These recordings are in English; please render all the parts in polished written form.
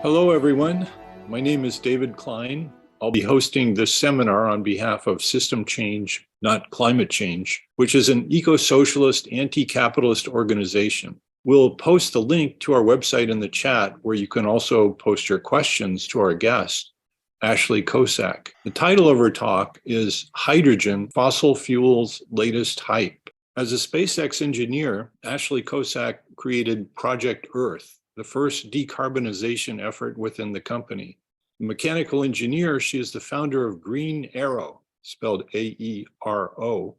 Hello, everyone. My name is David Klein. I'll be hosting this seminar on behalf of System Change, Not Climate Change, which is an eco-socialist, anti-capitalist organization. We'll post the link to our website in the chat, where you can also post your questions to our guest, Ashley Kosak. The title of her talk is Hydrogen, Fossil Fuels' Latest Hype. As a SpaceX engineer, Ashley Kosak created Project Earth, the first decarbonization effort within the company. A mechanical engineer, she is the founder of Green Arrow, spelled A-E-R-O,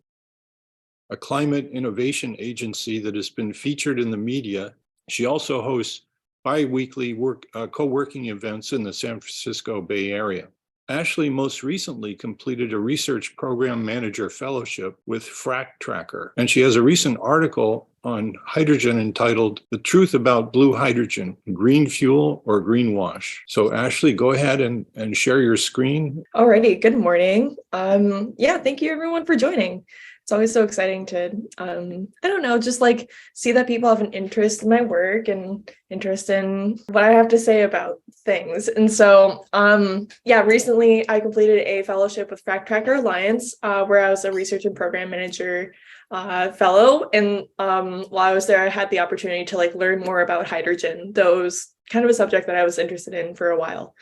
a climate innovation agency that has been featured in the media. She also hosts bi-weekly co-working events in the San Francisco Bay Area. Ashley most recently completed a research program manager fellowship with Frac Tracker, and she has a recent article on hydrogen entitled "The Truth About Blue Hydrogen, Green Fuel or Greenwash." So Ashley, go ahead and share your screen. Alrighty, good morning. Thank you everyone for joining. It's always so exciting to, just like see that people have an interest in my work and interest in what I have to say about things. And so, recently I completed a fellowship with Frac Tracker Alliance, where I was a research and program manager fellow. And while I was there, I had the opportunity to learn more about hydrogen, those kind of a subject that I was interested in for a while.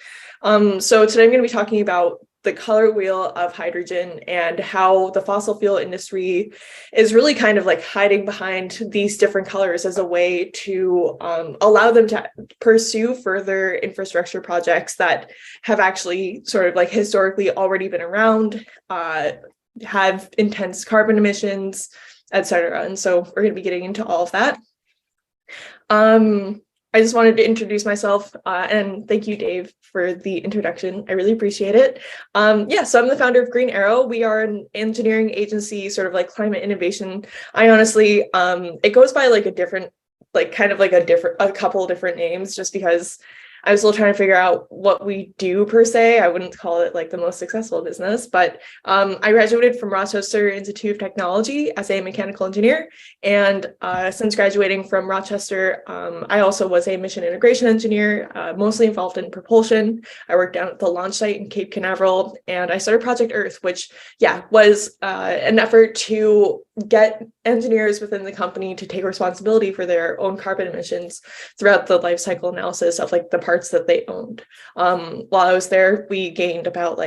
So today I'm going to be talking about the color wheel of hydrogen and how the fossil fuel industry is really kind of hiding behind these different colors as a way to allow them to pursue further infrastructure projects that have actually sort of historically already been around, have intense carbon emissions, etc. And so we're going to be getting into all of that. I just wanted to introduce myself and thank you, Dave, for the introduction. I really appreciate it. So I'm the founder of Green Arrow. We are an engineering agency, sort of climate innovation. I honestly, it goes by a couple different names, just because I was still trying to figure out what we do per se. I wouldn't call it the most successful business, but I graduated from Rochester Institute of Technology as a mechanical engineer. And since graduating from Rochester, I also was a mission integration engineer, mostly involved in propulsion. I worked down at the launch site in Cape Canaveral, and I started Project Earth, which was an effort to get engineers within the company to take responsibility for their own carbon emissions throughout the life cycle analysis of the parts that they owned. While I was there, we gained about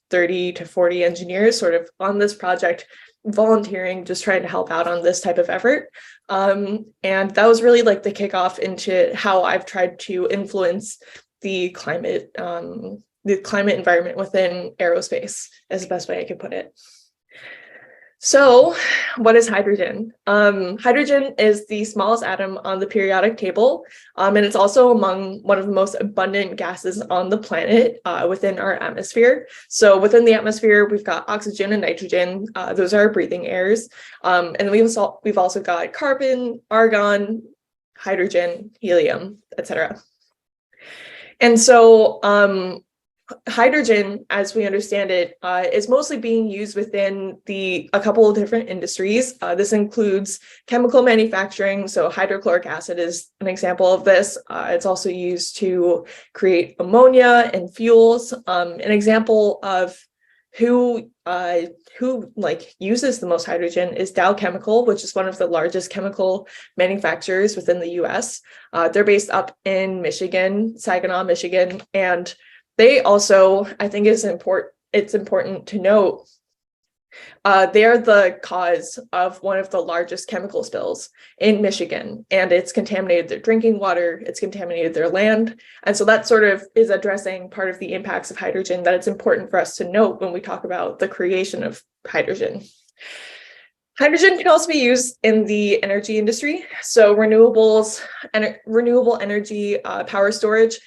30 to 40 engineers sort of on this project, volunteering, just trying to help out on this type of effort. And that was really the kickoff into how I've tried to influence the climate environment within aerospace, is the best way I could put it. So what is hydrogen? Hydrogen is the smallest atom on the periodic table, and it's also among one of the most abundant gases on the planet within our atmosphere. So within the atmosphere, we've got oxygen and nitrogen. Those are our breathing airs. And we've also got carbon, argon, hydrogen, helium, etc. And so hydrogen, as we understand it, is mostly being used within a couple of different industries. This includes chemical manufacturing. So hydrochloric acid is an example of this. It's also used to create ammonia and fuels. An example of who uses the most hydrogen is Dow Chemical, which is one of the largest chemical manufacturers within the US. They're based up in Michigan, Saginaw, Michigan, and they also, I think it's important to note, they are the cause of one of the largest chemical spills in Michigan, and it's contaminated their drinking water, it's contaminated their land. And so that sort of is addressing part of the impacts of hydrogen that it's important for us to note when we talk about the creation of hydrogen. Hydrogen can also be used in the energy industry. So renewable energy, power storage.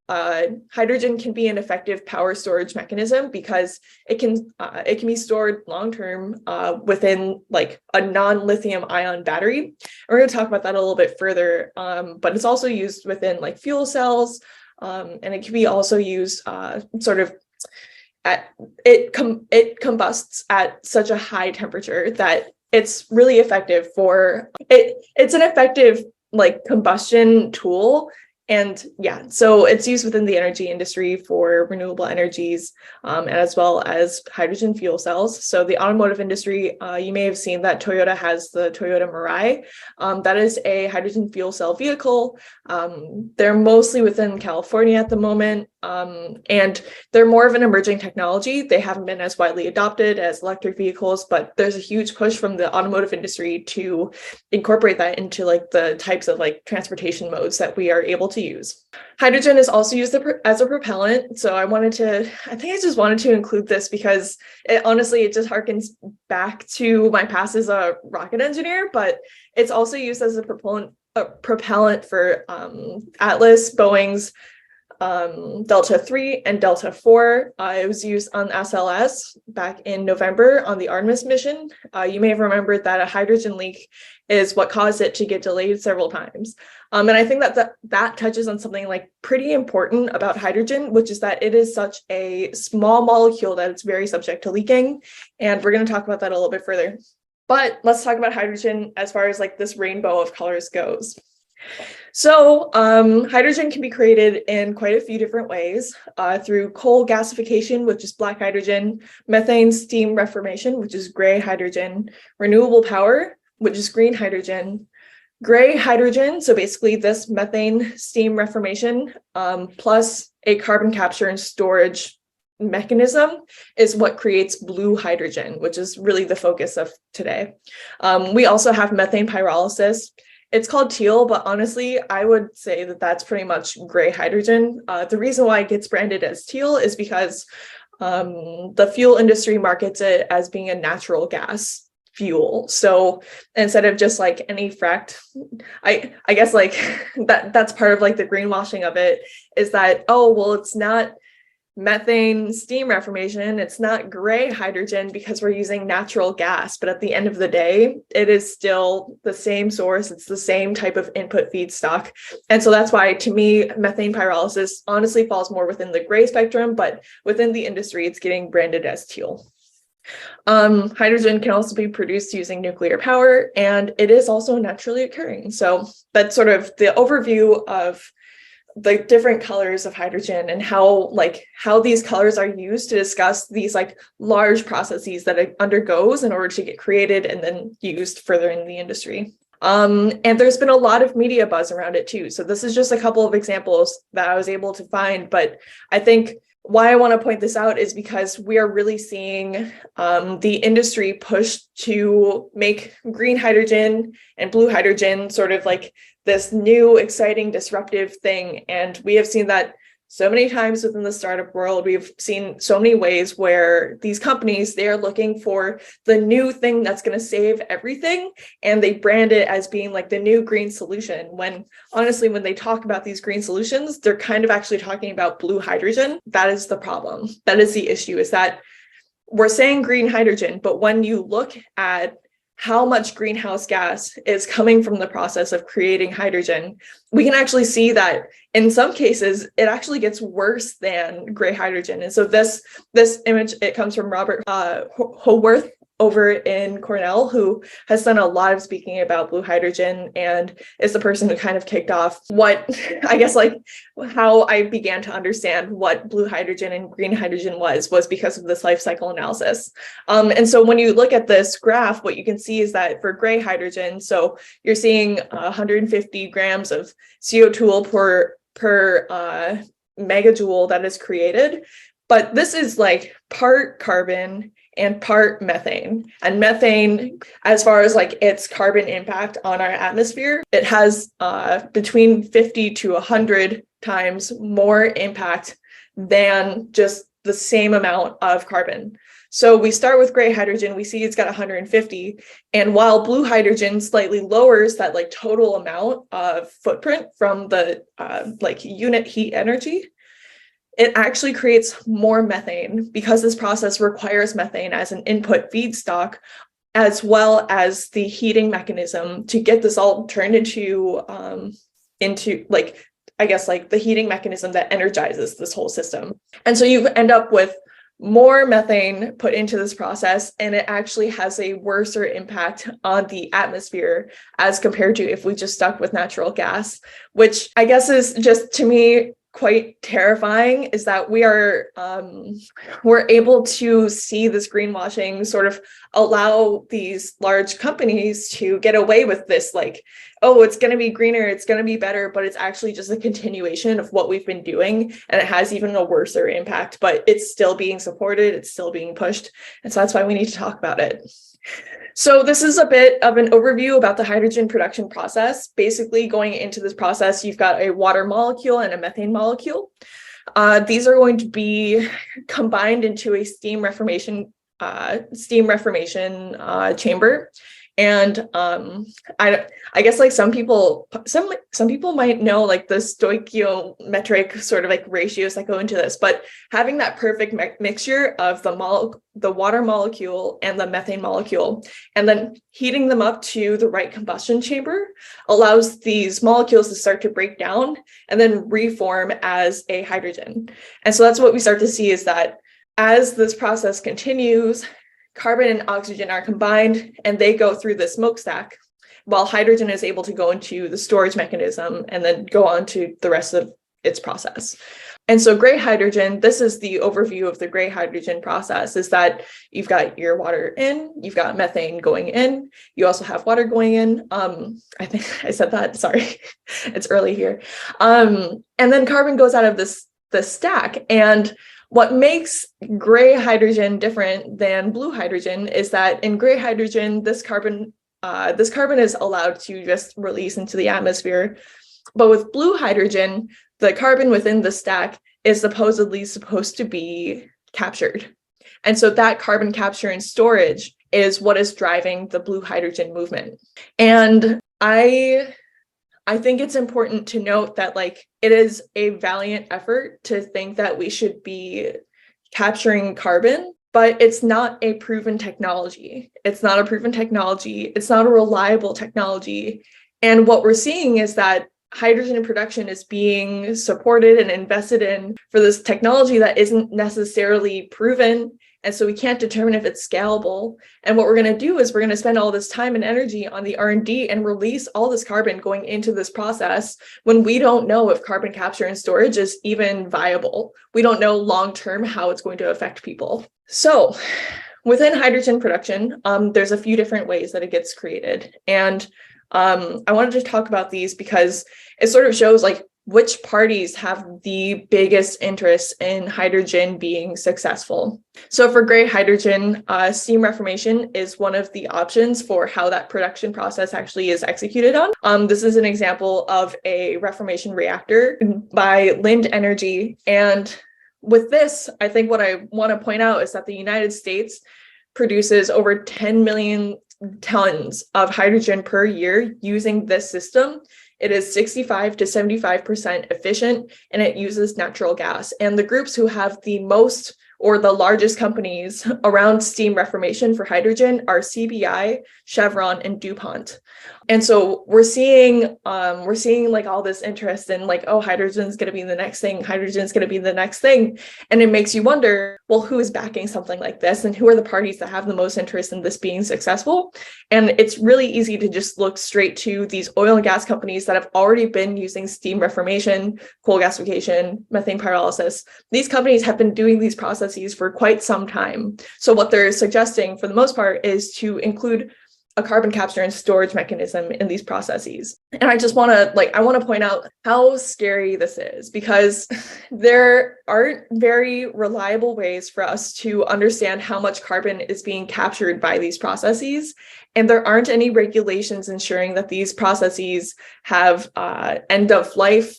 Hydrogen can be an effective power storage mechanism because it can be stored long-term within a non-lithium ion battery. We're going to talk about that a little bit further, but it's also used within fuel cells, and it can be also used it combusts at such a high temperature that it's really effective for it. It's an effective combustion tool And yeah, so it's used within the energy industry for renewable energies, and as well as hydrogen fuel cells. So the automotive industry, you may have seen that Toyota has the Toyota Mirai. That is a hydrogen fuel cell vehicle. They're mostly within California at the moment, and they're more of an emerging technology. They haven't been as widely adopted as electric vehicles, but there's a huge push from the automotive industry to incorporate that into like the types of like transportation modes that we are able to use. Hydrogen is also used as a propellant. So I just wanted to include this because it just harkens back to my past as a rocket engineer, but it's also used as a propellant for Atlas, Boeing's Delta 3 and Delta 4. It was used on SLS back in November on the Artemis mission. You may have remembered that a hydrogen leak is what caused it to get delayed several times. And I think that touches on something like pretty important about hydrogen, which is that it is such a small molecule that it's very subject to leaking. And we're going to talk about that a little bit further. But let's talk about hydrogen as far as like this rainbow of colors goes. So hydrogen can be created in quite a few different ways, through coal gasification, which is black hydrogen, methane steam reformation, which is gray hydrogen, renewable power, which is green hydrogen, gray hydrogen. So basically this methane steam reformation plus a carbon capture and storage mechanism is what creates blue hydrogen, which is really the focus of today. We also have methane pyrolysis. It's called teal, but honestly, I would say that that's pretty much gray hydrogen. The reason why it gets branded as teal is because the fuel industry markets it as being a natural gas fuel. So instead of just like any fracked, I guess like that's part of like the greenwashing of it is that, oh, well, it's not methane steam reformation, it's not gray hydrogen because we're using natural gas, but at the end of the day it is still the same source, it's the same type of input feedstock. And so that's why to me methane pyrolysis honestly falls more within the gray spectrum, but within the industry it's getting branded as teal. Hydrogen can also be produced using nuclear power, and it is also naturally occurring. So that's sort of the overview of the different colors of hydrogen and how these colors are used to discuss these like large processes that it undergoes in order to get created and then used further in the industry. And there's been a lot of media buzz around it too. So this is just a couple of examples that I was able to find, but I think why I want to point this out is because we are really seeing the industry push to make green hydrogen and blue hydrogen sort of like this new, exciting, disruptive thing. And we have seen that so many times within the startup world. We've seen so many ways where these companies, they are looking for the new thing that's going to save everything. And they brand it as being like the new green solution. When honestly, when they talk about these green solutions, they're kind of actually talking about blue hydrogen. That is the problem. That is the issue, is that we're saying green hydrogen, but when you look at how much greenhouse gas is coming from the process of creating hydrogen, we can actually see that in some cases, it actually gets worse than gray hydrogen. And so this image, it comes from Robert Howarth over in Cornell, who has done a lot of speaking about blue hydrogen and is the person who kind of kicked off what, I guess, like how I began to understand what blue hydrogen and green hydrogen was because of this life cycle analysis. And so when you look at this graph, what you can see is that for gray hydrogen, so you're seeing 150 grams of CO2 per megajoule that is created, but this is like part carbon and part methane. And methane, as far as like its carbon impact on our atmosphere, it has between 50 to 100 times more impact than just the same amount of carbon. So we start with gray hydrogen, we see it's got 150. And while blue hydrogen slightly lowers that like total amount of footprint from the like unit heat energy, it actually creates more methane because this process requires methane as an input feedstock, as well as the heating mechanism to get this all turned into like, I guess, like the heating mechanism that energizes this whole system. And so you end up with more methane put into this process, and it actually has a worser impact on the atmosphere as compared to if we just stuck with natural gas, which I guess is just, to me, quite terrifying, is that we're able to see this greenwashing sort of allow these large companies to get away with this, like, oh, it's going to be greener, it's going to be better, but it's actually just a continuation of what we've been doing, and it has even a worser impact, but it's still being supported, it's still being pushed, and so that's why we need to talk about it. So this is a bit of an overview about the hydrogen production process. Basically, going into this process, you've got a water molecule and a methane molecule. These are going to be combined into a steam reformation chamber. And I guess like some people might know like the stoichiometric sort of like ratios that go into this, but having that perfect mixture of the water molecule and the methane molecule, and then heating them up to the right combustion chamber allows these molecules to start to break down and then reform as a hydrogen. And so that's what we start to see, is that as this process continues, carbon and oxygen are combined and they go through the smokestack, while hydrogen is able to go into the storage mechanism and then go on to the rest of its process. And so gray hydrogen, this is the overview of the gray hydrogen process, is that you've got your water in, you've got methane going in, you also have water going in. I think I said that, sorry, it's early here. And then carbon goes out of the stack. And what makes gray hydrogen different than blue hydrogen is that in gray hydrogen, this carbon is allowed to just release into the atmosphere. But with blue hydrogen, the carbon within the stack is supposedly supposed to be captured. And so that carbon capture and storage is what is driving the blue hydrogen movement. And I think it's important to note that like it is a valiant effort to think that we should be capturing carbon, but it's not a proven technology. It's not a proven technology. It's not a reliable technology. And what we're seeing is that hydrogen production is being supported and invested in for this technology that isn't necessarily proven. And so we can't determine if it's scalable. And what we're going to do is we're going to spend all this time and energy on the R&D and release all this carbon going into this process when we don't know if carbon capture and storage is even viable. We don't know long-term how it's going to affect people. So within hydrogen production, there's a few different ways that it gets created. And I wanted to talk about these because it sort of shows like which parties have the biggest interest in hydrogen being successful. So for gray hydrogen, steam reformation is one of the options for how that production process actually is executed on. This is an example of a reformation reactor by Lind Energy. And with this, I think what I want to point out is that the United States produces over 10 million tons of hydrogen per year using this system. It is 65 to 75% efficient, and it uses natural gas. And the groups who have the most or the largest companies around steam reformation for hydrogen are CBI, Chevron, and DuPont. And so we're seeing like all this interest in like, oh, hydrogen's going to be the next thing. Hydrogen's going to be the next thing. And it makes you wonder, well, who is backing something like this? And who are the parties that have the most interest in this being successful? And it's really easy to just look straight to these oil and gas companies that have already been using steam reformation, coal gasification, methane pyrolysis. These companies have been doing these processes for quite some time. So what they're suggesting for the most part is to include a carbon capture and storage mechanism in these processes. And I just want to point out how scary this is, because there aren't very reliable ways for us to understand how much carbon is being captured by these processes. And there aren't any regulations ensuring that these processes have end of life,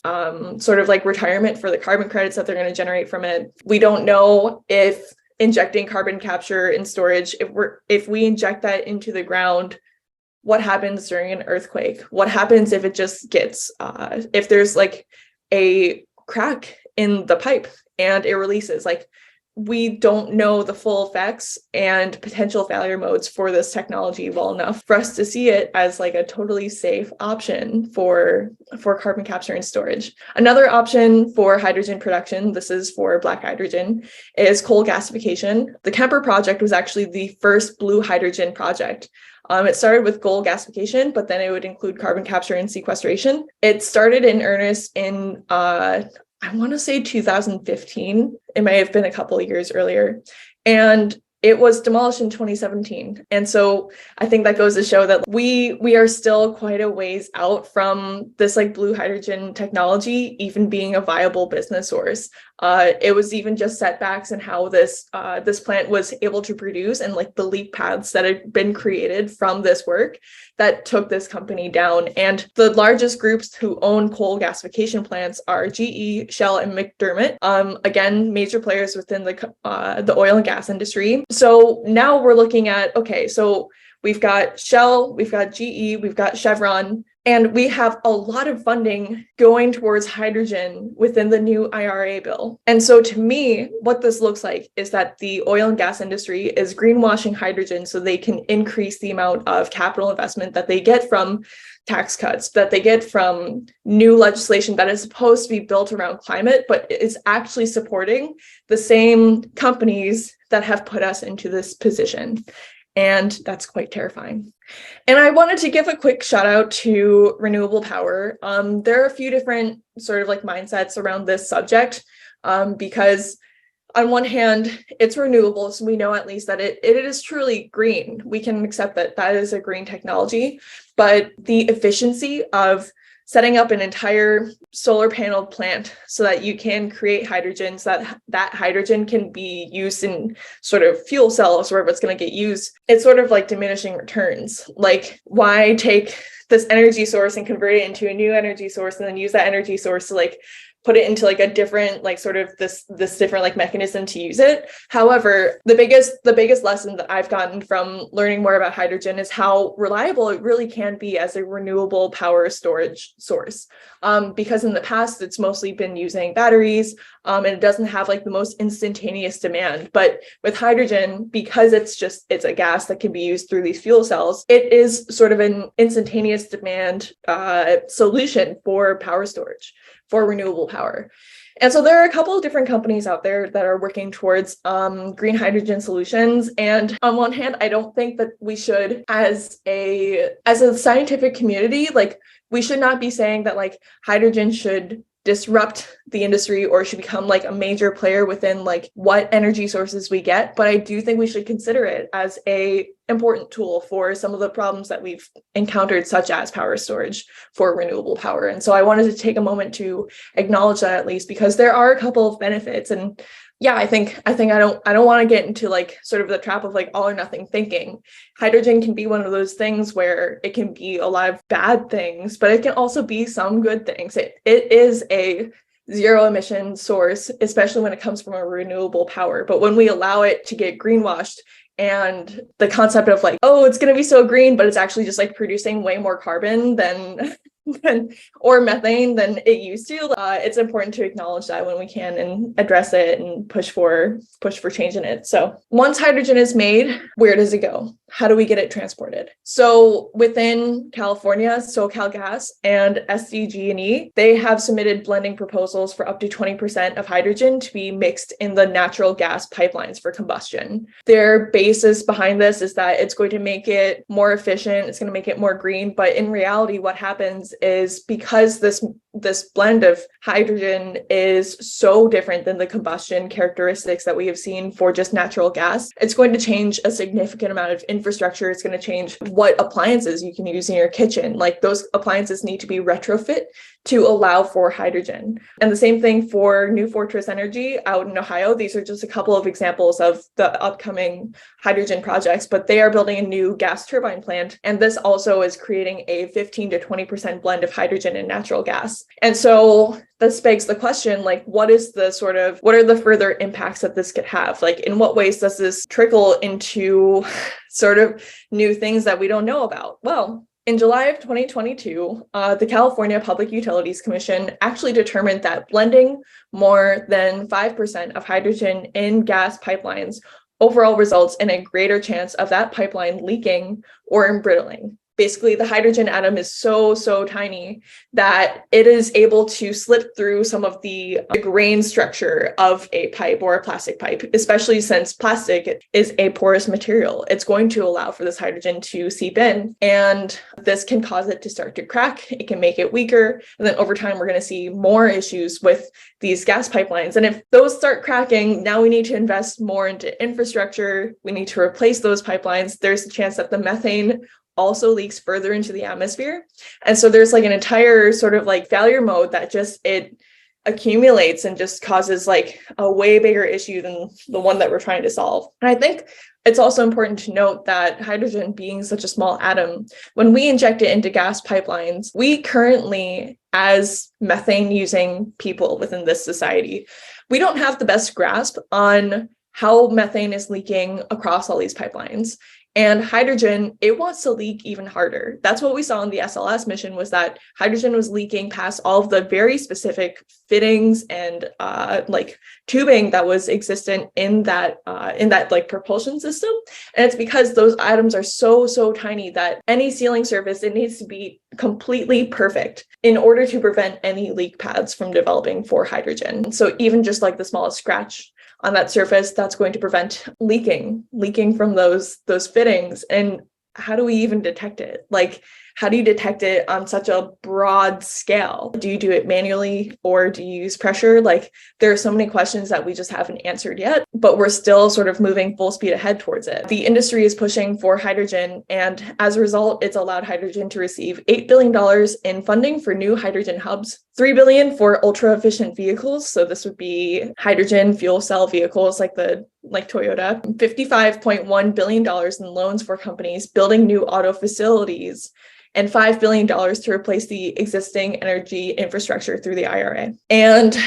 sort of like retirement for the carbon credits that they're going to generate from it. We don't know if injecting carbon capture and storage, if we inject that into the ground, what happens during an earthquake? What happens if it just gets, if there's like a crack in the pipe and it releases? Like, we don't know the full effects and potential failure modes for this technology well enough for us to see it as like a totally safe option for carbon capture and storage. Another option for hydrogen production, this is for black hydrogen, is coal gasification. The Kemper project was actually the first blue hydrogen project. It started with coal gasification, but then it would include carbon capture and sequestration. It started in earnest in I want to say 2015. It may have been a couple of years earlier. And it was demolished in 2017. And so I think that goes to show that we are still quite a ways out from this like blue hydrogen technology even being a viable business source. It was even just setbacks in how this plant was able to produce and like the leak paths that had been created from this work that took this company down. And the largest groups who own coal gasification plants are GE, Shell, and McDermott. Again, major players within the oil and gas industry. So now we're looking at, okay, so we've got Shell, we've got GE, we've got Chevron, and we have a lot of funding going towards hydrogen within the new IRA bill. And so to me, what this looks like is that the oil and gas industry is greenwashing hydrogen so they can increase the amount of capital investment that they get from tax cuts, that they get from new legislation that is supposed to be built around climate, but is actually supporting the same companies that have put us into this position. And that's quite terrifying. And I wanted to give a quick shout out to Renewable Power. There are a few different sort of like mindsets around this subject because on one hand, it's renewable, so we know at least that it is truly green. We can accept that that is a green technology, but the efficiency of setting up an entire solar panel plant so that you can create hydrogen, so that hydrogen can be used in sort of fuel cells, wherever it's going to get used, it's sort of like diminishing returns. Like, why take this energy source and convert it into a new energy source and then use that energy source to like put it into like a different, like sort of this different like mechanism to use it. However, the biggest lesson that I've gotten from learning more about hydrogen is how reliable it really can be as a renewable power storage source. Because in the past, it's mostly been using batteries and it doesn't have like the most instantaneous demand. But with hydrogen, because it's a gas that can be used through these fuel cells, it is sort of an instantaneous demand solution for power storage, for renewable power. And so there are a couple of different companies out there that are working towards green hydrogen solutions. And on one hand, I don't think that we should, as a scientific community, like we should not be saying that like hydrogen should disrupt the industry or should become like a major player within like what energy sources we get. But I do think we should consider it as a important tool for some of the problems that we've encountered, such as power storage for renewable power. And so I wanted to take a moment to acknowledge that, at least because there are a couple of benefits. And yeah, I think I don't want to get into like sort of the trap of like all or nothing thinking. Hydrogen can be one of those things where it can be a lot of bad things, but it can also be some good things. It is a zero emission source, especially when it comes from a renewable power. But when we allow it to get greenwashed, and the concept of like, oh, it's going to be so green, but it's actually just like producing way more carbon than or methane than it used to. It's important to acknowledge that when we can and address it and push for change in it. So once hydrogen is made, where does it go? How do we get it transported? So within California, SoCalGas and SDG&E, they have submitted blending proposals for up to 20% of hydrogen to be mixed in the natural gas pipelines for combustion. Their basis behind this is that it's going to make it more efficient, it's going to make it more green, but in reality, what happens is because this blend of hydrogen is so different than the combustion characteristics that we have seen for just natural gas, it's going to change a significant amount of infrastructure. It's going to change what appliances you can use in your kitchen. Like those appliances need to be retrofit to allow for hydrogen. And the same thing for New Fortress Energy out in Ohio. These are just a couple of examples of the upcoming hydrogen projects, but they are building a new gas turbine plant. And this also is creating a 15 to 20% blend of hydrogen and natural gas. And so this begs the question, like, what are the further impacts that this could have? Like, in what ways does this trickle into sort of new things that we don't know about? Well, In July of 2022, the California Public Utilities Commission actually determined that blending more than 5% of hydrogen in gas pipelines overall results in a greater chance of that pipeline leaking or embrittling. Basically, the hydrogen atom is so tiny that it is able to slip through some of the grain structure of a pipe or a plastic pipe, especially since plastic is a porous material. It's going to allow for this hydrogen to seep in, and this can cause it to start to crack. It can make it weaker, and then over time, we're going to see more issues with these gas pipelines. And if those start cracking, now we need to invest more into infrastructure. We need to replace those pipelines. There's a chance that the methane also leaks further into the atmosphere. And so there's like an entire sort of like failure mode that just it accumulates and just causes like a way bigger issue than the one that we're trying to solve. And I think it's also important to note that hydrogen being such a small atom, when we inject it into gas pipelines, we currently, as methane using people within this society, we don't have the best grasp on how methane is leaking across all these pipelines. And hydrogen, it wants to leak even harder. That's what we saw in the SLS mission, was that hydrogen was leaking past all of the very specific fittings and like tubing that was existent in that like propulsion system. And it's because those atoms are so tiny that any sealing surface, it needs to be completely perfect in order to prevent any leak paths from developing for hydrogen. So even just like the smallest scratch on that surface, that's going to prevent leaking from those fittings. And how do we even detect it? Like, how do you detect it on such a broad scale? Do you do it manually or do you use pressure? Like, there are so many questions that we just haven't answered yet, but we're still sort of moving full speed ahead towards it. The industry is pushing for hydrogen, and as a result, it's allowed hydrogen to receive $8 billion in funding for new hydrogen hubs, $3 billion for ultra-efficient vehicles. So this would be hydrogen fuel cell vehicles like Toyota, $55.1 billion in loans for companies building new auto facilities, and $5 billion to replace the existing energy infrastructure through the IRA. And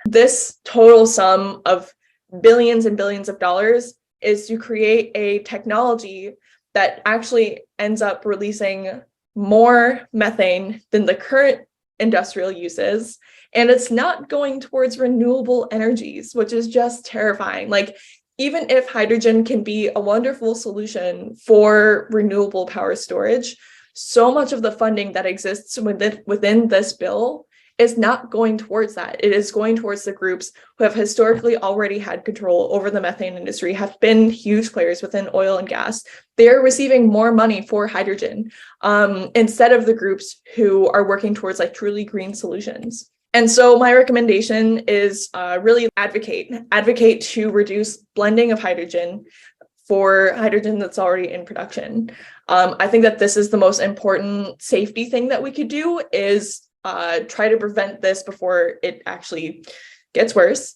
this total sum of billions and billions of dollars is to create a technology that actually ends up releasing more methane than the current industrial uses. And it's not going towards renewable energies, which is just terrifying. Like, even if hydrogen can be a wonderful solution for renewable power storage, so much of the funding that exists within this bill is not going towards that. It is going towards the groups who have historically already had control over the methane industry, have been huge players within oil and gas. They're receiving more money for hydrogen instead of the groups who are working towards like truly green solutions. And so my recommendation is really advocate to reduce blending of hydrogen for hydrogen that's already in production. I think that this is the most important safety thing that we could do, is try to prevent this before it actually gets worse.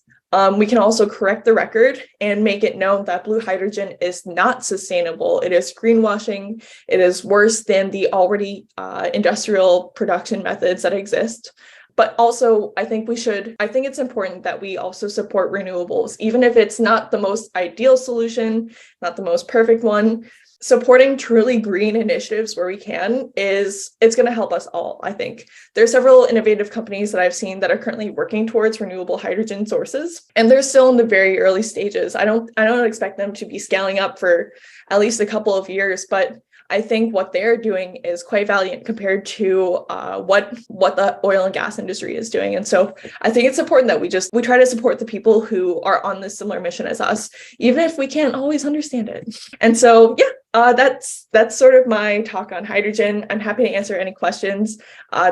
We can also correct the record and make it known that blue hydrogen is not sustainable. It is greenwashing. It is worse than the already industrial production methods that exist. But also, I think it's important that we also support renewables, even if it's not the most ideal solution, not the most perfect one. Supporting truly green initiatives where we can it's going to help us all. I think there are several innovative companies that I've seen that are currently working towards renewable hydrogen sources, and they're still in the very early stages. I don't expect them to be scaling up for at least a couple of years, but I think what they're doing is quite valiant compared to what the oil and gas industry is doing. And so I think it's important that we try to support the people who are on this similar mission as us, even if we can't always understand it. And so, yeah, that's sort of my talk on hydrogen. I'm happy to answer any questions.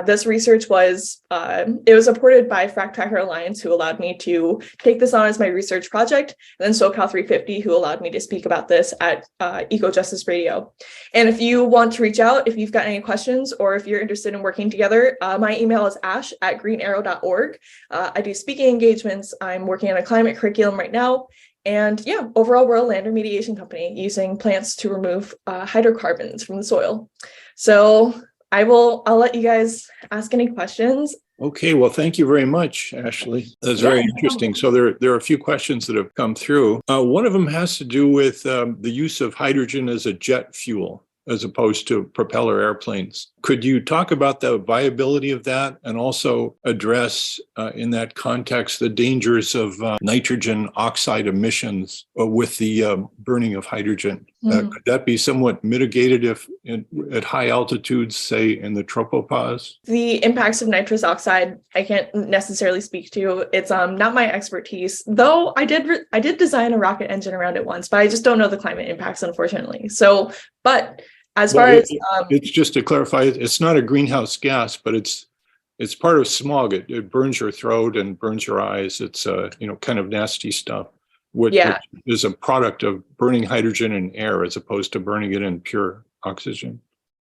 This research was supported by Frac Tracker Alliance, who allowed me to take this on as my research project, and then SoCal 350, who allowed me to speak about this at Eco Justice Radio. And if you want to reach out, if you've got any questions, or if you're interested in working together, my email is ash@greenarrow.org. I do speaking engagements. I'm working on a climate curriculum right now. And yeah, overall, we're a land remediation company using plants to remove hydrocarbons from the soil. So I'll let you guys ask any questions. Okay, well, thank you very much, Ashley. That's very interesting. So there are a few questions that have come through. One of them has to do with the use of hydrogen as a jet fuel. as opposed to propeller airplanes. Could you talk about the viability of that and also address in that context the dangers of nitrogen oxide emissions with the burning of hydrogen? Could that be somewhat mitigated if at high altitudes, say in the tropopause? The impacts of nitrous oxide, I can't necessarily speak to. It's not my expertise, though I did design a rocket engine around it once, but I just don't know the climate impacts, unfortunately. So, but as far as it's just to clarify, it's not a greenhouse gas, but it's part of smog. It burns your throat and burns your eyes. It's kind of nasty stuff. Which is a product of burning hydrogen in air as opposed to burning it in pure oxygen.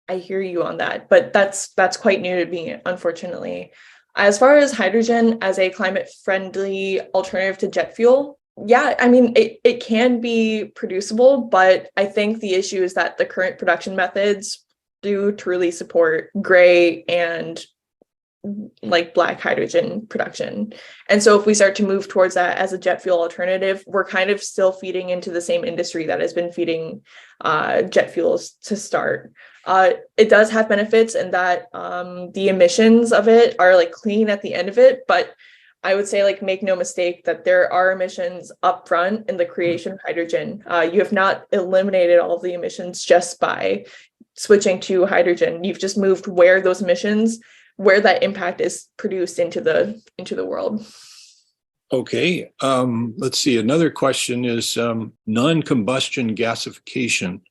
I hear you on that, but that's quite new to me, unfortunately. As far as hydrogen as a climate-friendly alternative to jet fuel, yeah, I mean, it can be producible, but I think the issue is that the current production methods do truly support gray and like black hydrogen production. And so if we start to move towards that as a jet fuel alternative, we're kind of still feeding into the same industry that has been feeding jet fuels to start. It does have benefits in that the emissions of it are like clean at the end of it, but I would say, like, make no mistake that there are emissions up front in the creation of hydrogen. You have not eliminated all of the emissions just by switching to hydrogen. You've just moved where that impact is produced into the world. Okay, let's see. Another question is non-combustion gasification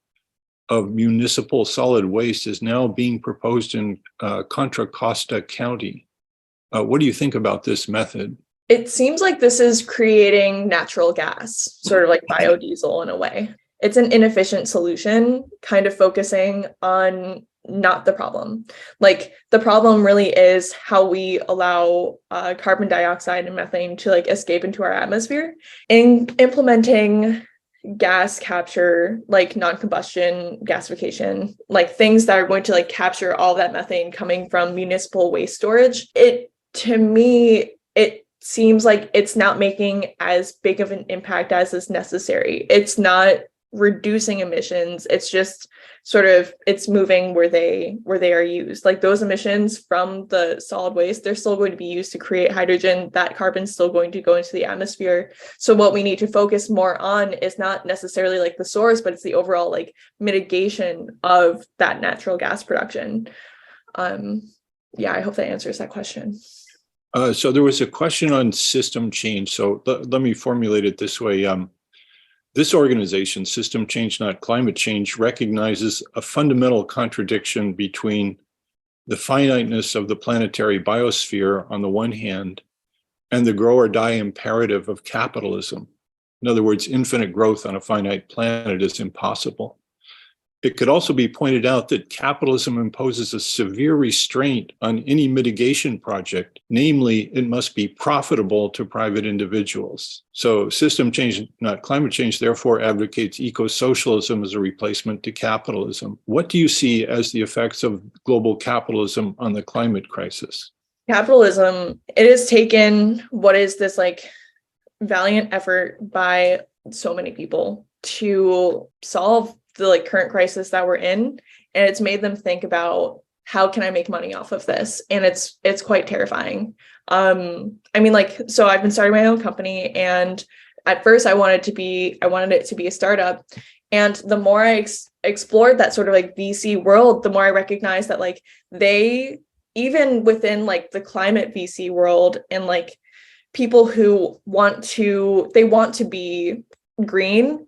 of municipal solid waste is now being proposed in Contra Costa County. What do you think about this method? It seems like this is creating natural gas, sort of like biodiesel in a way. It's an inefficient solution, kind of focusing on not the problem. Like, the problem really is how we allow carbon dioxide and methane to like escape into our atmosphere. In implementing gas capture, like non-combustion gasification, like things that are going to like capture all that methane coming from municipal waste storage, to me, it seems like it's not making as big of an impact as is necessary. It's not reducing emissions. It's just sort of, it's moving where they are used. Like, those emissions from the solid waste, they're still going to be used to create hydrogen. That carbon's still going to go into the atmosphere. So what we need to focus more on is not necessarily like the source, but it's the overall like mitigation of that natural gas production. I hope that answers that question. So there was a question on system change. So let me formulate it this way. This organization, System Change, Not Climate Change, recognizes a fundamental contradiction between the finiteness of the planetary biosphere on the one hand and the grow or die imperative of capitalism. In other words, infinite growth on a finite planet is impossible. It could also be pointed out that capitalism imposes a severe restraint on any mitigation project, namely, it must be profitable to private individuals. So System Change, Not Climate Change, therefore advocates eco-socialism as a replacement to capitalism. What do you see as the effects of global capitalism on the climate crisis? Capitalism, it has taken what is this like valiant effort by so many people to solve the like current crisis that we're in, and it's made them think about, how can I make money off of this? And it's quite terrifying. I mean, like, so I've been starting my own company, and at first I wanted it to be a startup, and the more I explored that sort of like VC world, the more I recognized that like they, even within like the climate VC world, and like people who want to be green,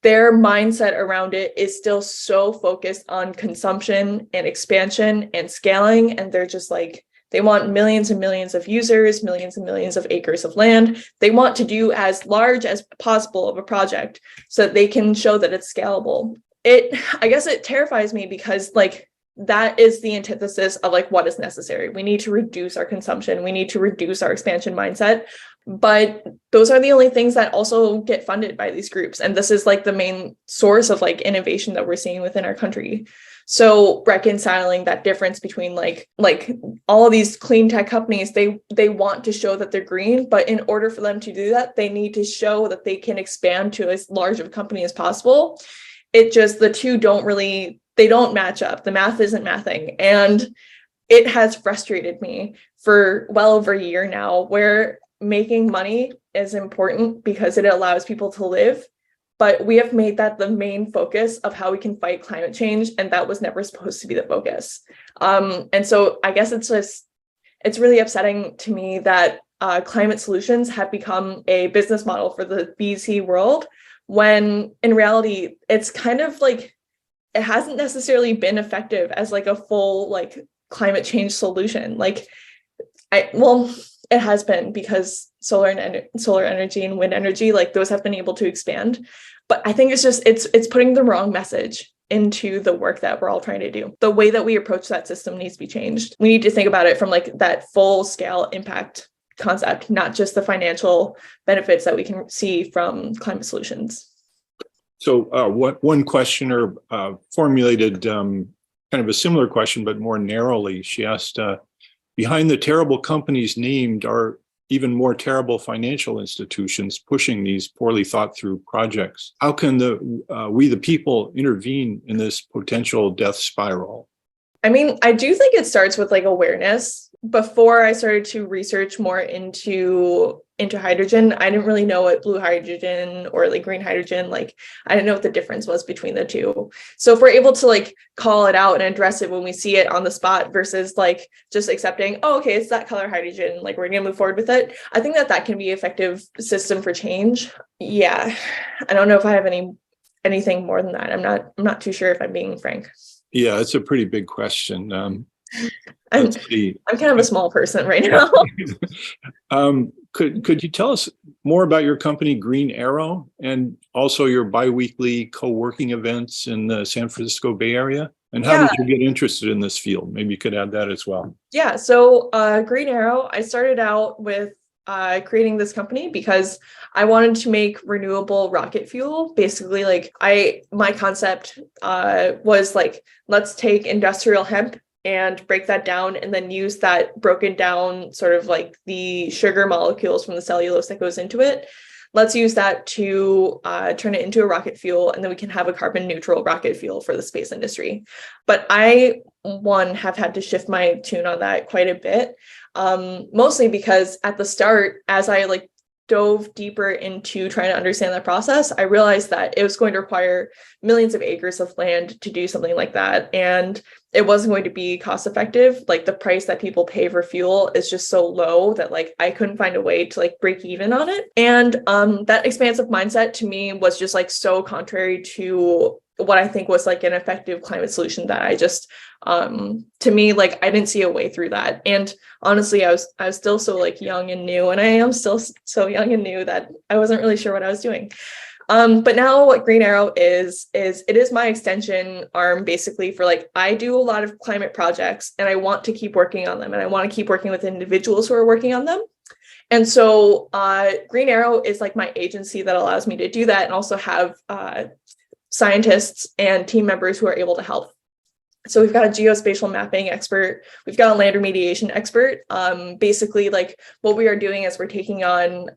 their mindset around it is still so focused on consumption and expansion and scaling. And they're just like, they want millions and millions of users, millions and millions of acres of land. They want to do as large as possible of a project so that they can show that it's scalable. I guess it terrifies me because like, that is the antithesis of like what is necessary. We need to reduce our consumption. We need to reduce our expansion mindset. But those are the only things that also get funded by these groups. And this is like the main source of like innovation that we're seeing within our country. So reconciling that difference between like all of these clean tech companies, they want to show that they're green, but in order for them to do that, they need to show that they can expand to as large of a company as possible. The two don't really they don't match up. The math isn't mathing. And it has frustrated me for well over a year now, where making money is important because it allows people to live. But we have made that the main focus of how we can fight climate change. And that was never supposed to be the focus. And so I guess it's really upsetting to me that climate solutions have become a business model for the VC world, when in reality, it's kind of like, it hasn't necessarily been effective as like a full like climate change solution. Like it has been, because solar energy and wind energy, like those have been able to expand. But I think it's putting the wrong message into the work that we're all trying to do. The way that we approach that system needs to be changed. We need to think about it from like that full scale impact concept, not just the financial benefits that we can see from climate solutions. So one questioner formulated kind of a similar question, but more narrowly. She asked, behind the terrible companies named are even more terrible financial institutions pushing these poorly thought through projects. How can we, the people, intervene in this potential death spiral? I mean, I do think it starts with like awareness. Before I started to research more into hydrogen, I didn't really know what blue hydrogen or like green hydrogen, like I didn't know what the difference was between the two. So if we're able to like call it out and address it when we see it on the spot versus like just accepting, oh, okay, it's that color hydrogen, like we're gonna move forward with it, I think that can be an effective system for change. Yeah, I don't know if I have anything more than that. I'm not too sure, if I'm being frank. Yeah, it's a pretty big question. I'm kind of a small person right now. Could you tell us more about your company, Green Arrow, and also your biweekly co-working events in the San Francisco Bay Area? And how did you get interested in this field? Maybe you could add that as well. Yeah, so Green Arrow, I started out with creating this company because I wanted to make renewable rocket fuel. Basically, like my concept was like, let's take industrial hemp and break that down and then use that broken down sort of like the sugar molecules from the cellulose that goes into it. Let's use that to turn it into a rocket fuel, and then we can have a carbon neutral rocket fuel for the space industry. But I, have had to shift my tune on that quite a bit, mostly because at the start, as I like dove deeper into trying to understand that process, I realized that it was going to require millions of acres of land to do something like that. And it wasn't going to be cost effective. Like the price that people pay for fuel is just so low that like I couldn't find a way to like break even on it. And that expansive mindset to me was just like so contrary to what I think was like an effective climate solution, that I just to me, like I didn't see a way through that. And honestly, I was still so like young and new, and I am still so young and new that I wasn't really sure what I was doing. But now what Green Arrow is it is my extension arm, basically, for like, I do a lot of climate projects and I want to keep working on them, and I want to keep working with individuals who are working on them. And so Green Arrow is like my agency that allows me to do that, and also have scientists and team members who are able to help. So we've got a geospatial mapping expert, we've got a land remediation expert. Basically, like what we are doing is we're taking on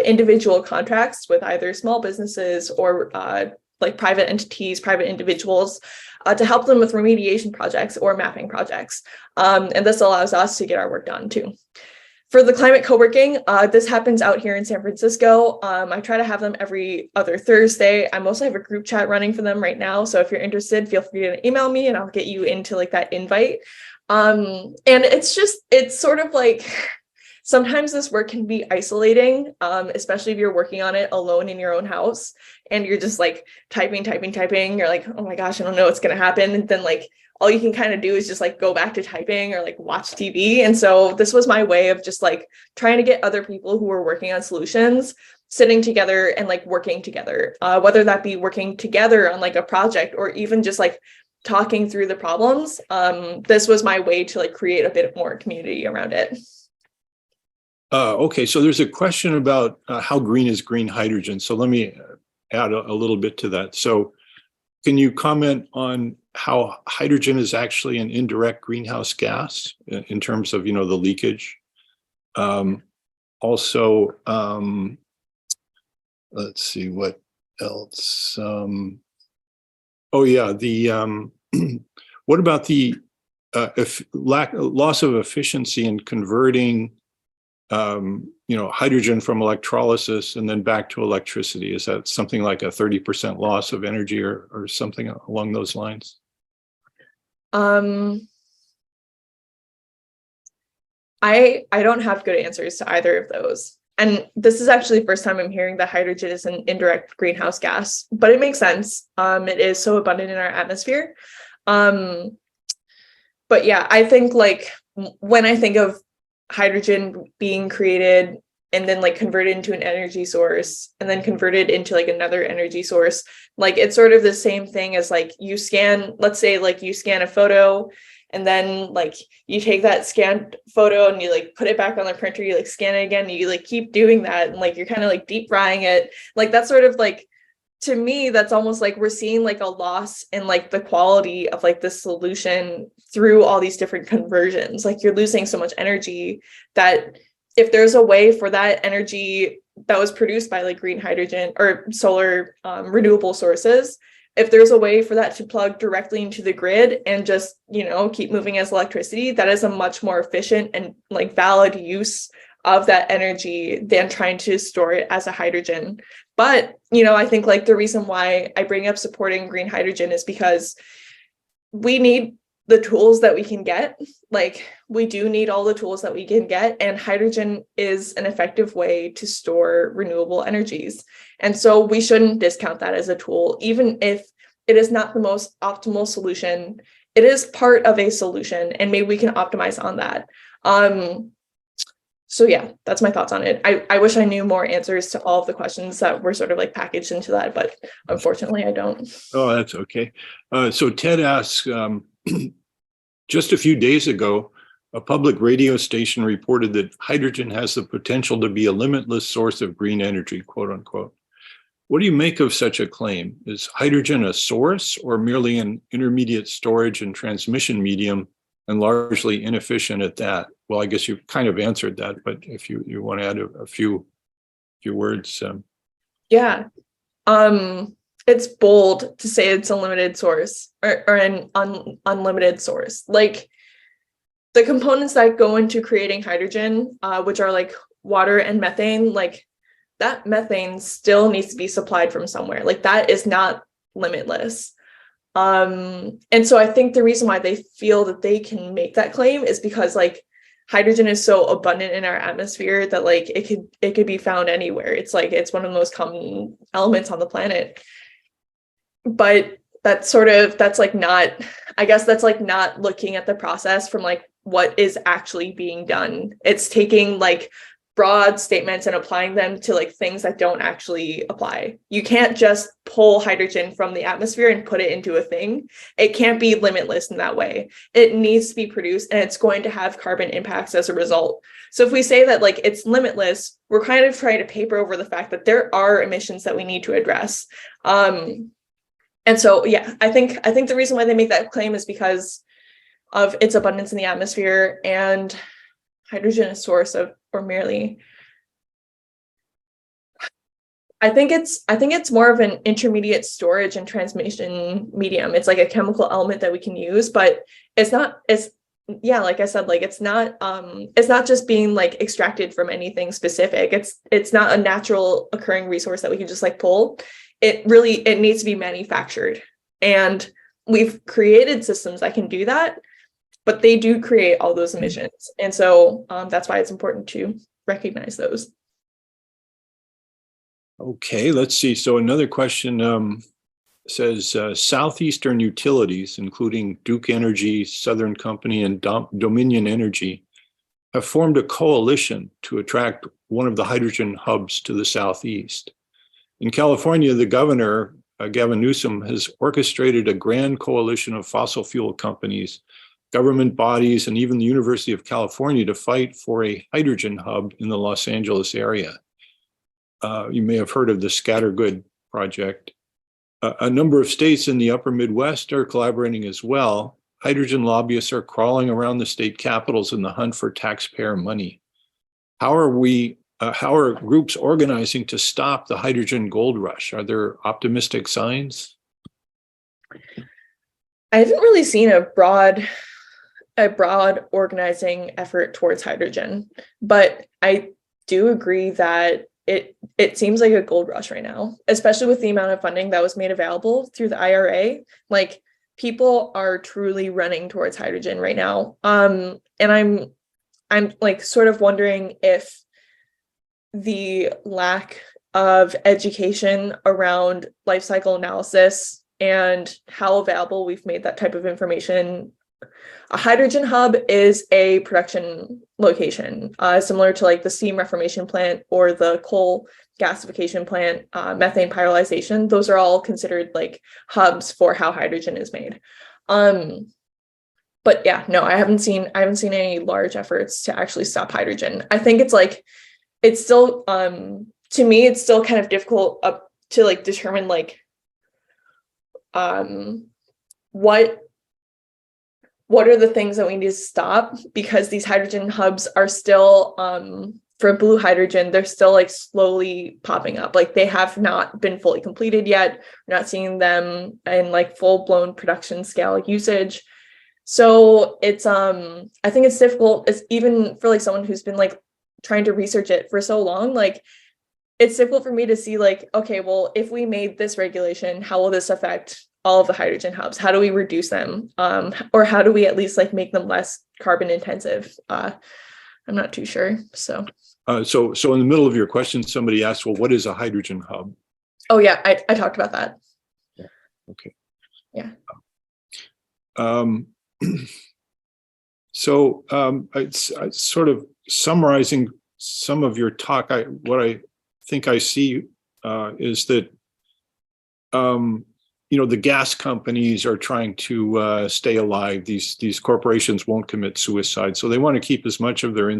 individual contracts with either small businesses or like private entities, private individuals, to help them with remediation projects or mapping projects. And this allows us to get our work done too. For the climate co-working, this happens out here in San Francisco. I try to have them every other Thursday. I mostly have a group chat running for them right now. So if you're interested, feel free to email me and I'll get you into like that invite. And it's sort of like, sometimes this work can be isolating, especially if you're working on it alone in your own house and you're just like typing. You're like, oh my gosh, I don't know what's going to happen. And then like, all you can kind of do is just like go back to typing or like watch TV. And so this was my way of just like trying to get other people who were working on solutions sitting together and like working together, whether that be working together on like a project or even just like talking through the problems. This was my way to like create a bit more community around it. Okay, so there's a question about how green is green hydrogen. So let me add a little bit to that. So can you comment on how hydrogen is actually an indirect greenhouse gas in terms of, the leakage? Also, let's see what else. Oh yeah, what about the loss of efficiency in converting hydrogen from electrolysis and then back to electricity? Is that something like a 30% loss of energy or something along those lines? I don't have good answers to either of those. And this is actually the first time I'm hearing that hydrogen is an indirect greenhouse gas, but it makes sense. It is so abundant in our atmosphere. But yeah, I think like when I think of hydrogen being created and then like converted into an energy source and then converted into like another energy source, like it's sort of the same thing as like let's say like you scan a photo and then like you take that scanned photo and you like put it back on the printer, you like scan it again, and you like keep doing that, and like you're kind of like deep frying it. Like that's sort of like, to me, that's almost like we're seeing like a loss in like the quality of like the solution through all these different conversions. Like you're losing so much energy that if there's a way for that energy that was produced by like green hydrogen or solar renewable sources, if there's a way for that to plug directly into the grid and just, keep moving as electricity, that is a much more efficient and like valid use of that energy than trying to store it as a hydrogen. But, I think like the reason why I bring up supporting green hydrogen is because we need the tools that we can get. Like we do need all the tools that we can get, and hydrogen is an effective way to store renewable energies. And so we shouldn't discount that as a tool, even if it is not the most optimal solution. It is part of a solution, and maybe we can optimize on that. So yeah, that's my thoughts on it. I wish I knew more answers to all of the questions that were sort of like packaged into that, but unfortunately I don't. Oh, that's okay. So Ted asks, just a few days ago, a public radio station reported that hydrogen has the potential to be a limitless source of green energy, quote unquote. What do you make of such a claim? Is hydrogen a source or merely an intermediate storage and transmission medium, and largely inefficient at that? Well, I guess you've kind of answered that, but if you want to add a few words. Yeah. It's bold to say it's a limited source or an unlimited source. Like the components that go into creating hydrogen, which are like water and methane, like that methane still needs to be supplied from somewhere. Like that is not limitless. And so I think the reason why they feel that they can make that claim is because like hydrogen is so abundant in our atmosphere that like it could be found anywhere. It's like it's one of the most common elements on the planet. But that's like not, I guess that's like not looking at the process from like what is actually being done. It's taking like broad statements and applying them to like things that don't actually apply. You can't just pull hydrogen from the atmosphere and put it into a thing. It can't be limitless in that way. It needs to be produced, and it's going to have carbon impacts as a result. So if we say that like it's limitless, we're kind of trying to paper over the fact that there are emissions that we need to address. And so, yeah, I think the reason why they make that claim is because of its abundance in the atmosphere, and hydrogen is a source of, or merely, I think it's more of an intermediate storage and transmission medium. It's like a chemical element that we can use, but like I said, like it's not just being like extracted from anything specific. It's not a natural occurring resource that we can just like pull. It needs to be manufactured, and we've created systems that can do that, but they do create all those emissions. And so that's why it's important to recognize those. Okay, let's see. So another question says, Southeastern utilities, including Duke Energy, Southern Company, and Dominion Energy, have formed a coalition to attract one of the hydrogen hubs to the Southeast. In California, the governor, Gavin Newsom, has orchestrated a grand coalition of fossil fuel companies, government bodies, and even the University of California to fight for a hydrogen hub in the Los Angeles area. You may have heard of the Scattergood project. A number of states in the upper Midwest are collaborating as well. Hydrogen lobbyists are crawling around the state capitals in the hunt for taxpayer money. How are groups organizing to stop the hydrogen gold rush? Are there optimistic signs? I haven't really seen a broad organizing effort towards hydrogen, but I do agree that it seems like a gold rush right now, especially with the amount of funding that was made available through the IRA. Like, people are truly running towards hydrogen right now. And I'm like sort of wondering if the lack of education around life cycle analysis and how available we've made that type of information. A hydrogen hub is a production location, similar to like the steam reformation plant or the coal gasification plant, methane pyrolyzation. Those are all considered like hubs for how hydrogen is made. But yeah, no, I haven't seen any large efforts to actually stop hydrogen. I think it's still to me, it's still kind of difficult to like determine like what are the things that we need to stop, because these hydrogen hubs are still for blue hydrogen, they're still like slowly popping up. Like, they have not been fully completed yet. We're not seeing them in like full-blown production scale usage. So it's I think it's difficult. It's even for like someone who's been like trying to research it for so long, like it's difficult for me to see like, okay, well, if we made this regulation, how will this affect all of the hydrogen hubs? How do we reduce them? Or how do we at least like make them less carbon intensive? I'm not too sure. So in the middle of your question, somebody asked, well, what is a hydrogen hub? Oh yeah, I talked about that. Yeah. Okay. Yeah. It's sort of summarizing some of your talk. What I think I see is that the gas companies are trying to stay alive. These corporations won't commit suicide, so they want to keep as much of their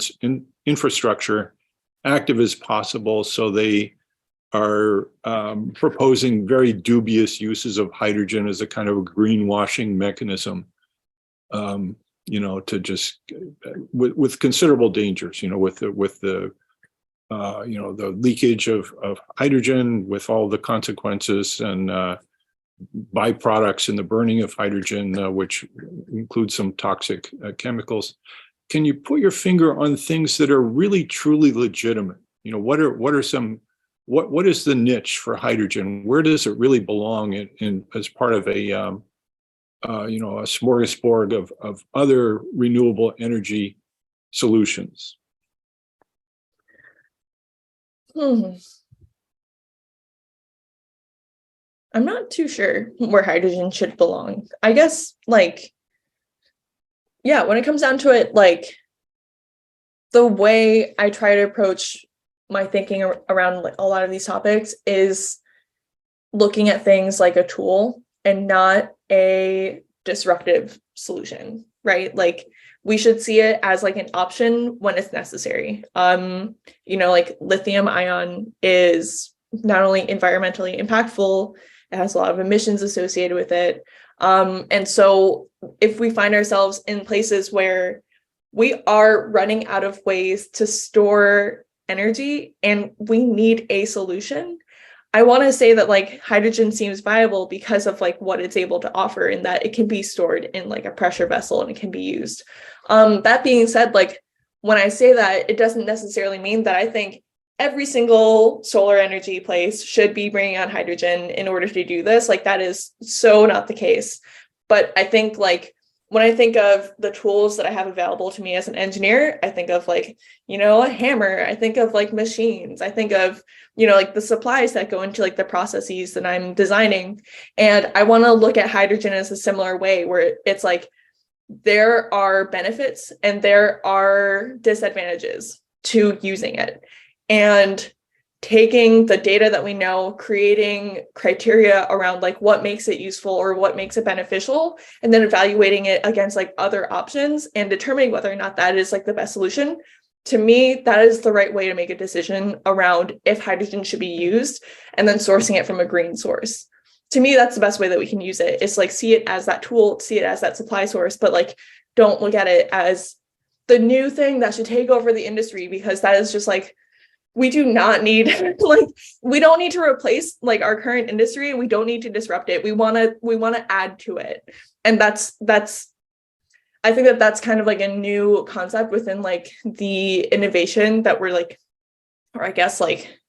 infrastructure active as possible. So they are proposing very dubious uses of hydrogen as a kind of a greenwashing mechanism. To just with considerable dangers. With the leakage of hydrogen, with all the consequences and byproducts in the burning of hydrogen, which includes some toxic chemicals. Can you put your finger on things that are really truly legitimate? What is the niche for hydrogen? Where does it really belong in as part of a smorgasbord of other renewable energy solutions? I'm not too sure where hydrogen should belong. I guess, like, yeah, when it comes down to it, like, the way I try to approach my thinking around like a lot of these topics is looking at things like a tool and not a disruptive solution, right? Like, we should see it as like an option when it's necessary. Like lithium ion is not only environmentally impactful, it has a lot of emissions associated with it. And so if we find ourselves in places where we are running out of ways to store energy and we need a solution, I want to say that like hydrogen seems viable because of like what it's able to offer, in that it can be stored in like a pressure vessel and it can be used. That being said, like when I say that, it doesn't necessarily mean that I think every single solar energy place should be bringing on hydrogen in order to do this. Like, that is so not the case. But I think like when I think of the tools that I have available to me as an engineer, I think of like, a hammer. I think of like machines. I think of, like the supplies that go into like the processes that I'm designing. And I want to look at hydrogen as a similar way, where it's like there are benefits and there are disadvantages to using it. And taking the data that we know, creating criteria around like what makes it useful or what makes it beneficial, and then evaluating it against like other options and determining whether or not that is like the best solution. To me, that is the right way to make a decision around if hydrogen should be used, and then sourcing it from a green source. To me, that's the best way that we can use it. It's like, see it as that tool, see it as that supply source, but like don't look at it as the new thing that should take over the industry, because that is just like, we do not need we don't need to replace like our current industry, and we don't need to disrupt it. We want to add to it. And I think that that's kind of like a new concept within like the innovation that we're like, or I guess like,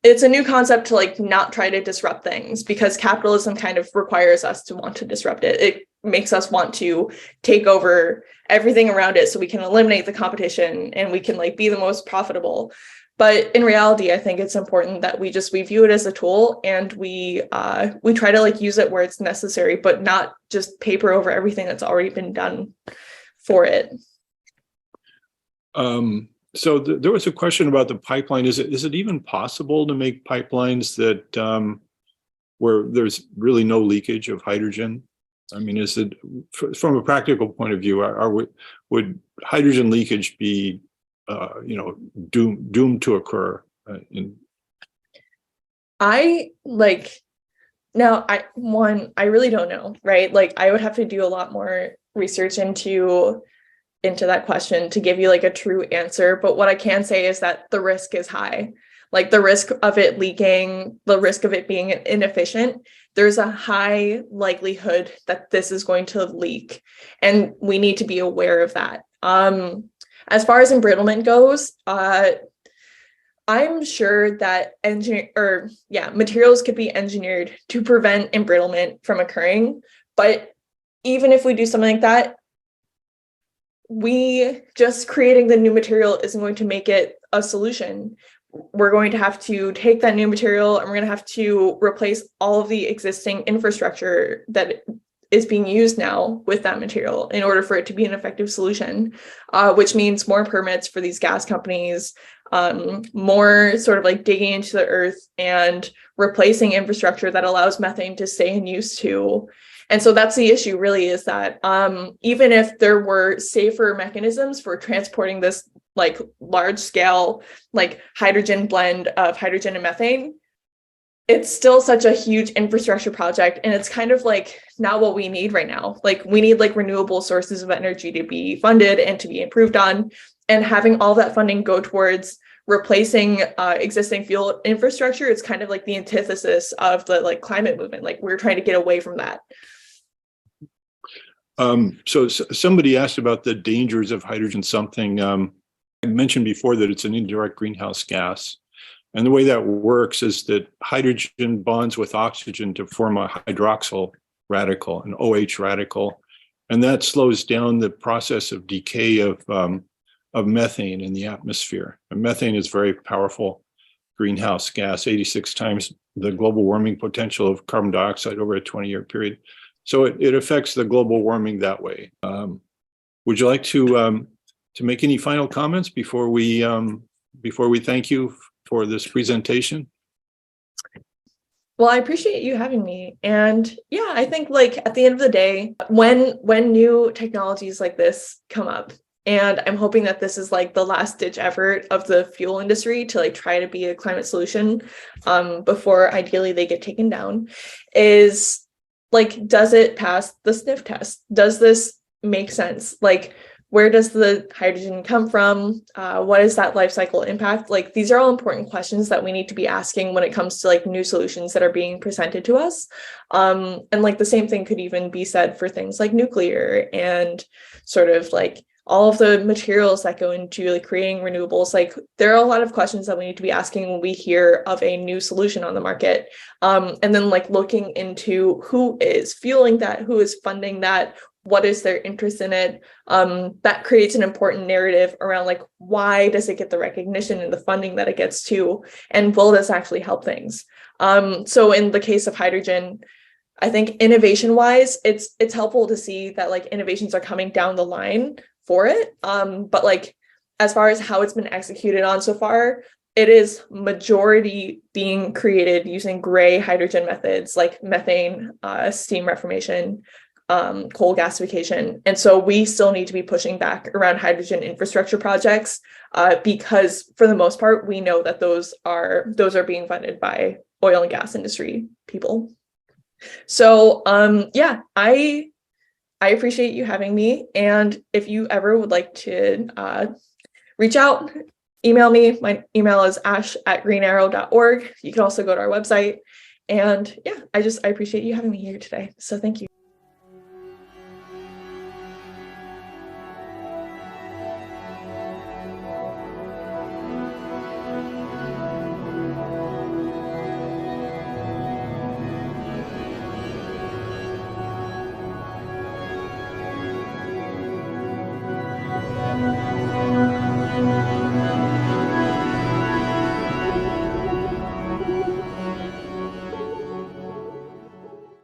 it's a new concept to like not try to disrupt things, because capitalism kind of requires us to want to disrupt it. It makes us want to take over everything around it so we can eliminate the competition and we can like be the most profitable. But in reality, I think it's important that we view it as a tool, and we try to like use it where it's necessary, but not just paper over everything that's already been done for it. So there was a question about the pipeline. Is it even possible to make pipelines that where there's really no leakage of hydrogen? I mean, is it from a practical point of view, would hydrogen leakage be doomed to occur? I really don't know, right? Like, I would have to do a lot more research into that question to give you like a true answer. But what I can say is that the risk is high. Like, the risk of it leaking, the risk of it being inefficient, there's a high likelihood that this is going to leak, and we need to be aware of that. As far as embrittlement goes, I'm sure that materials could be engineered to prevent embrittlement from occurring. But even if we do something like that, we just creating the new material isn't going to make it a solution. We're going to have to take that new material and we're going to have to replace all of the existing infrastructure that is being used now with that material in order for it to be an effective solution, which means more permits for these gas companies, more sort of like digging into the earth and replacing infrastructure that allows methane to stay in use too. And so that's the issue, really, is that even if there were safer mechanisms for transporting this like large scale like hydrogen blend of hydrogen and methane, it's still such a huge infrastructure project, and it's kind of like not what we need right now. Like, we need like renewable sources of energy to be funded and to be improved on, and having all that funding go towards replacing existing fuel infrastructure, it's kind of like the antithesis of the like climate movement. Like, we're trying to get away from that. So somebody asked about the dangers of hydrogen something. I mentioned before that it's an indirect greenhouse gas. And the way that works is that hydrogen bonds with oxygen to form a hydroxyl radical, an OH radical, and that slows down the process of decay of methane in the atmosphere. And methane is very powerful greenhouse gas, 86 times the global warming potential of carbon dioxide over a 20-year period. So it affects the global warming that way. Would you like to make any final comments before we thank you for this presentation? Well, I appreciate you having me. And yeah, I think like at the end of the day, when new technologies like this come up, and I'm hoping that this is like the last ditch effort of the fuel industry to like try to be a climate solution before ideally they get taken down, is like, does it pass the sniff test? Does this make sense? Like, where does the hydrogen come from? What is that life cycle impact? Like, these are all important questions that we need to be asking when it comes to like new solutions that are being presented to us. And like the same thing could even be said for things like nuclear and sort of like all of the materials that go into like creating renewables. Like, there are a lot of questions that we need to be asking when we hear of a new solution on the market. And then like looking into who is fueling that, who is funding that, what is their interest in it. That creates an important narrative around like, why does it get the recognition and the funding that it gets to, and will this actually help things? So in the case of hydrogen, I think innovation wise, it's helpful to see that like innovations are coming down the line for it. But like, as far as how it's been executed on so far, it is majority being created using gray hydrogen methods like methane, steam reformation, coal gasification. And so we still need to be pushing back around hydrogen infrastructure projects because for the most part, we know that those are being funded by oil and gas industry people. So yeah, I appreciate you having me. And if you ever would like to reach out, email me. My email is ash@greenarrow.org. You can also go to our website. And yeah, I appreciate you having me here today. So thank you.